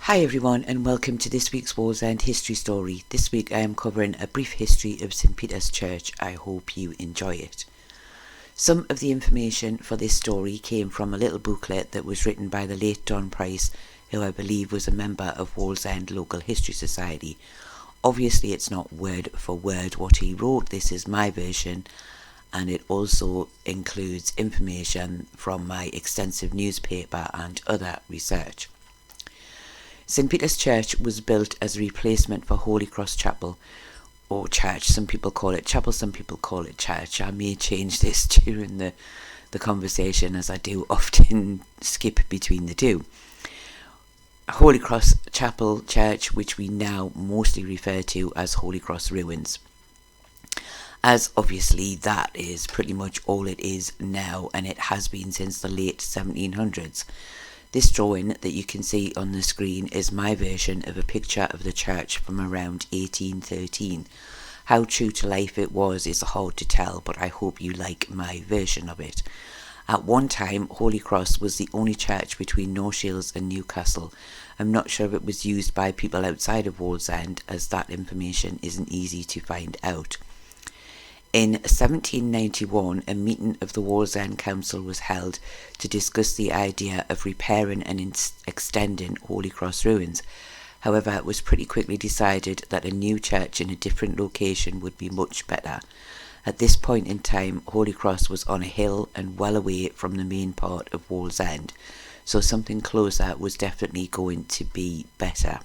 Hi everyone and welcome to this week's Wallsend history story. This week I am covering a brief history of St Peter's Church. I hope you enjoy it. Some of the information for this story came from a little booklet that was written by the late Don Price, who I believe was a member of Wallsend Local History Society. Obviously it's not word for word what he wrote, this is my version, and it also includes information from my extensive newspaper and other research. St Peter's Church was built as a replacement for Holy Cross Chapel, or church. Some people call it chapel, some people call it church. I may change this during the conversation, as I do often skip between the two. Holy Cross Chapel Church, which we now mostly refer to as Holy Cross Ruins, as obviously that is pretty much all it is now, and it has been since the late 1700s. This drawing that you can see on the screen is my version of a picture of the church from around 1813. How true to life it was is hard to tell, but I hope you like my version of it. At one time, Holy Cross was the only church between North Shields and Newcastle. I'm not sure if it was used by people outside of Wallsend, as that information isn't easy to find out. In 1791, a meeting of the Wallsend Council was held to discuss the idea of repairing and extending Holy Cross ruins. However, it was pretty quickly decided that a new church in a different location would be much better. At this point in time, Holy Cross was on a hill and well away from the main part of Wallsend, so something closer was definitely going to be better.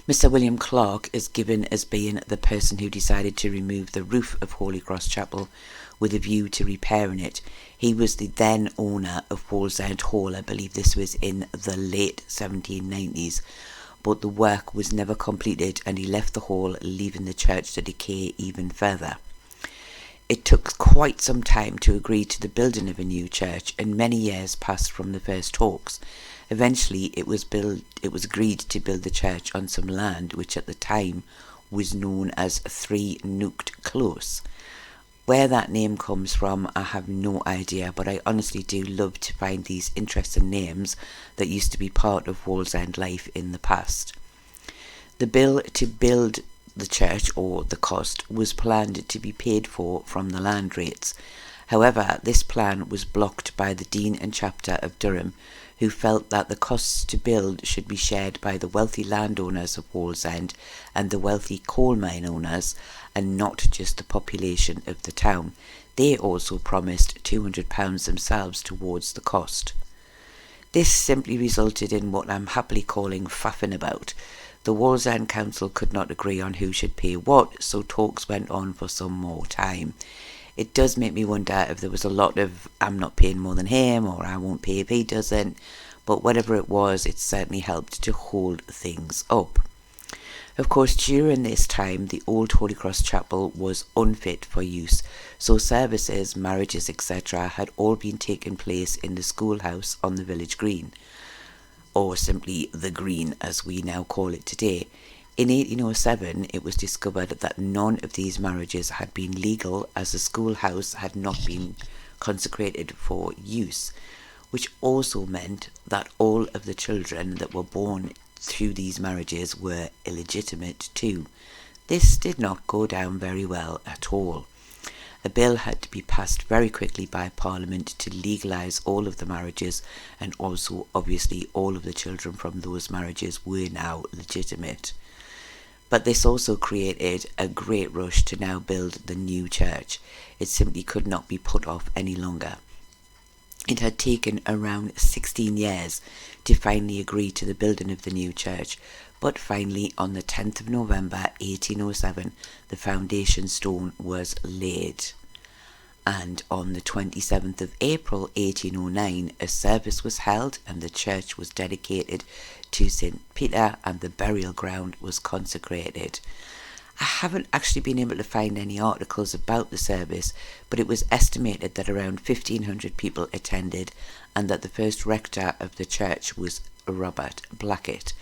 Mr. William Clark is given as being the person who decided to remove the roof of Holy Cross Chapel with a view to repairing it. He was the then owner of Wallsend Hall. I believe this was in the late 1790s, but the work was never completed and he left the hall, leaving the church to decay even further. It took quite some time to agree to the building of a new church, and many years passed from the first talks. Eventually it was agreed to build the church on some land which at the time was known as 3 Nooked Close. Where that name comes from I have no idea, but I honestly do love to find these interesting names that used to be part of Wallsend life in the past. The bill to build the church, or the cost, was planned to be paid for from the land rates. However, this plan was blocked by the Dean and Chapter of Durham, who felt that the costs to build should be shared by the wealthy landowners of Wallsend and the wealthy coal mine owners, and not just the population of the town. They also promised £200 themselves towards the cost. This simply resulted in what I'm happily calling faffing about. The Wallsend Council could not agree on who should pay what, so talks went on for some more time. It does make me wonder if there was a lot of I'm not paying more than him, or I won't pay if he doesn't, but whatever it was, it certainly helped to hold things up. Of course, during this time, the old Holy Cross Chapel was unfit for use, so services, marriages, etc. had all been taking place in the schoolhouse on the village green, or simply the green as we now call it today. In 1807, it was discovered that none of these marriages had been legal, as the schoolhouse had not been consecrated for use, which also meant that all of the children that were born through these marriages were illegitimate too. This did not go down very well at all. A bill had to be passed very quickly by Parliament to legalise all of the marriages, and also obviously all of the children from those marriages were now legitimate. But this also created a great rush to now build the new church. It simply could not be put off any longer. It had taken around 16 years to finally agree to the building of the new church, but finally on the 10th of November 1807 the foundation stone was laid, and on the 27th of April 1809 a service was held and the church was dedicated to St Peter and the burial ground was consecrated. I haven't actually been able to find any articles about the service, but it was estimated that around 1,500 people attended, and that the first rector of the church was Robert Blackett.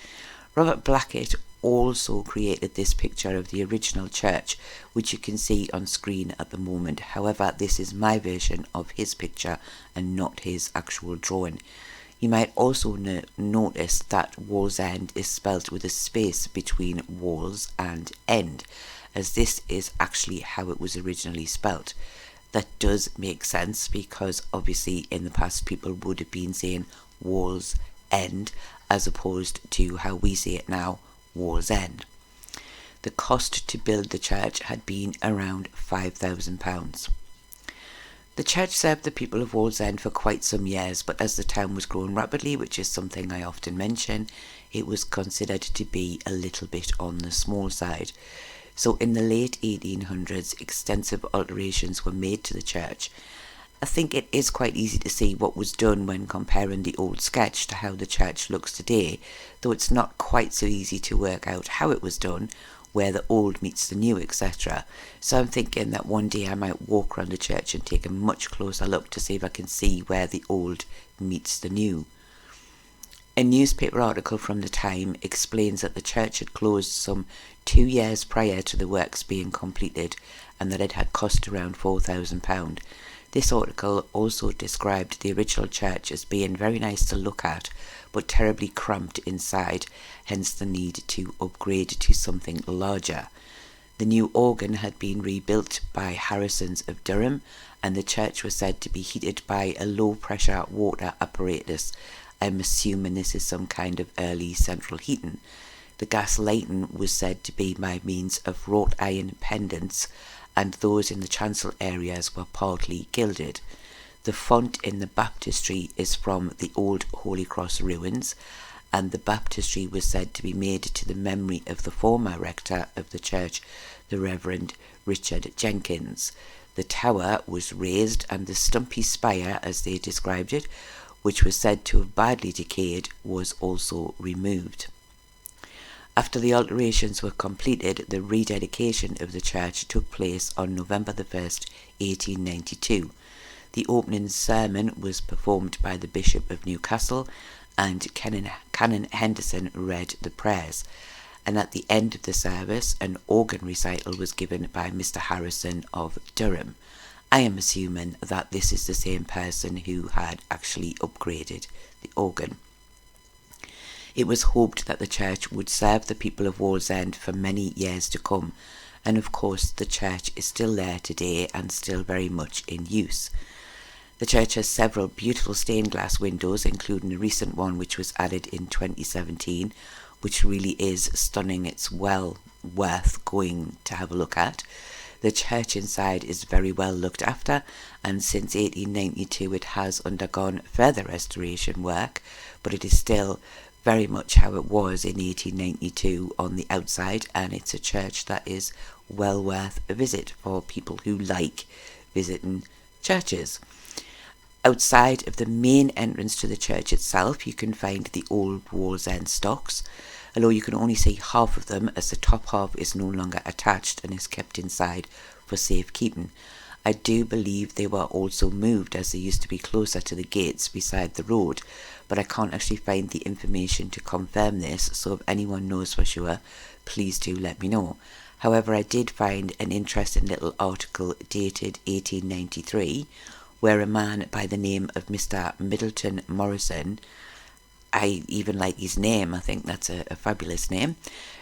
Robert Blackett also created this picture of the original church, which you can see on screen at the moment. However, this is my version of his picture and not his actual drawing. You might also notice that Wallsend is spelt with a space between walls and end, as this is actually how it was originally spelt. That does make sense because obviously in the past people would have been saying Walls End as opposed to how we say it now, Wallsend. The cost to build the church had been around £5,000. The church served the people of Wallsend for quite some years, but as the town was growing rapidly, which is something I often mention, it was considered to be a little bit on the small side. So in the late 1800s, extensive alterations were made to the church. I think it is quite easy to see what was done when comparing the old sketch to how the church looks today, though it's not quite so easy to work out how it was done, where the old meets the new, etc. So I'm thinking that one day I might walk around the church and take a much closer look to see if I can see where the old meets the new. A newspaper article from the time explains that the church had closed some 2 years prior to the works being completed and that it had cost around £4,000. This article also described the original church as being very nice to look at, but terribly cramped inside, hence the need to upgrade to something larger. The new organ had been rebuilt by Harrison's of Durham, and the church was said to be heated by a low-pressure water apparatus. I'm assuming this is some kind of early central heating. The gas lighting was said to be by means of wrought iron pendants, and those in the chancel areas were partly gilded. The font in the baptistry is from the old Holy Cross ruins, and the baptistry was said to be made to the memory of the former rector of the church, the Reverend Richard Jenkins. The tower was raised, and the stumpy spire, as they described it, which was said to have badly decayed, was also removed. After the alterations were completed, the rededication of the church took place on November the 1st, 1892. The opening sermon was performed by the Bishop of Newcastle, and Canon Henderson read the prayers. And at the end of the service, an organ recital was given by Mr. Harrison of Durham. I am assuming that this is the same person who had actually upgraded the organ. It was hoped that the church would serve the people of Wallsend for many years to come, and of course the church is still there today and still very much in use. The church has several beautiful stained glass windows, including a recent one which was added in 2017, which really is stunning. It's well worth going to have a look at. The church inside is very well looked after, and since 1892 it has undergone further restoration work, but it is still very much how it was in 1892 on the outside, and it's a church that is well worth a visit for people who like visiting churches. Outside of the main entrance to the church itself, you can find the old Wallsend stocks, although you can only see half of them as the top half is no longer attached and is kept inside for safekeeping. I do believe they were also moved, as they used to be closer to the gates beside the road, but I can't actually find the information to confirm this, so if anyone knows for sure, please do let me know. However, I did find an interesting little article dated 1893, where a man by the name of Mr. Middleton Morrison, I even like his name, I think that's a fabulous name,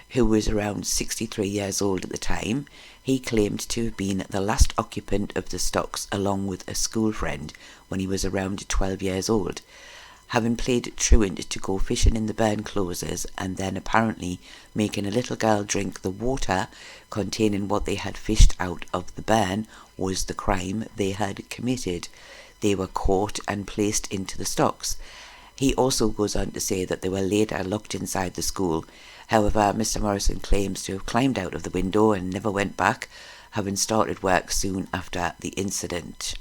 who was around 63 years old at the time. He claimed to have been the last occupant of the stocks along with a school friend when he was around 12 years old. Having played truant to go fishing in the burn closes and then apparently making a little girl drink the water containing what they had fished out of the burn was the crime they had committed. They were caught and placed into the stocks. He also goes on to say that they were later locked inside the school. However, Mr. Morrison claims to have climbed out of the window and never went back, having started work soon after the incident.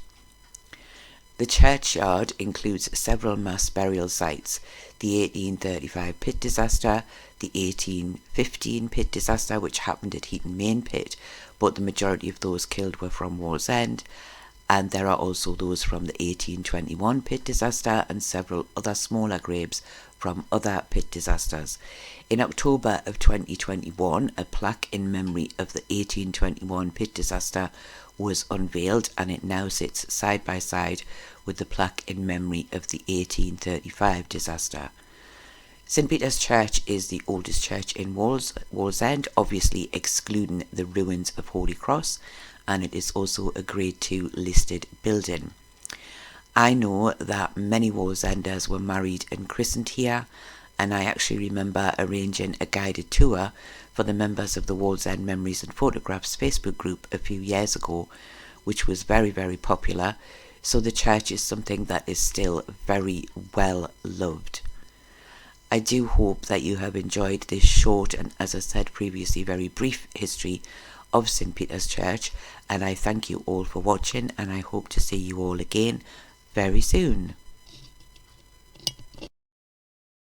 The churchyard includes several mass burial sites: the 1835 pit disaster, the 1815 pit disaster which happened at Heaton Main Pit, but the majority of those killed were from Wallsend, and there are also those from the 1821 pit disaster and several other smaller graves from other pit disasters. In October of 2021, a plaque in memory of the 1821 pit disaster was unveiled, and it now sits side by side with the plaque in memory of the 1835 disaster. St Peter's Church is the oldest church in Wallsend, obviously excluding the ruins of Holy Cross, and it is also a Grade 2 listed building. I know that many Wallsenders were married and christened here, and I actually remember arranging a guided tour for the members of the Wallsend Memories and Photographs Facebook group a few years ago, which was very, very popular, so the church is something that is still very well loved. I do hope that you have enjoyed this short and, as I said previously, very brief history of St Peter's Church, and I thank you all for watching, and I hope to see you all again very soon.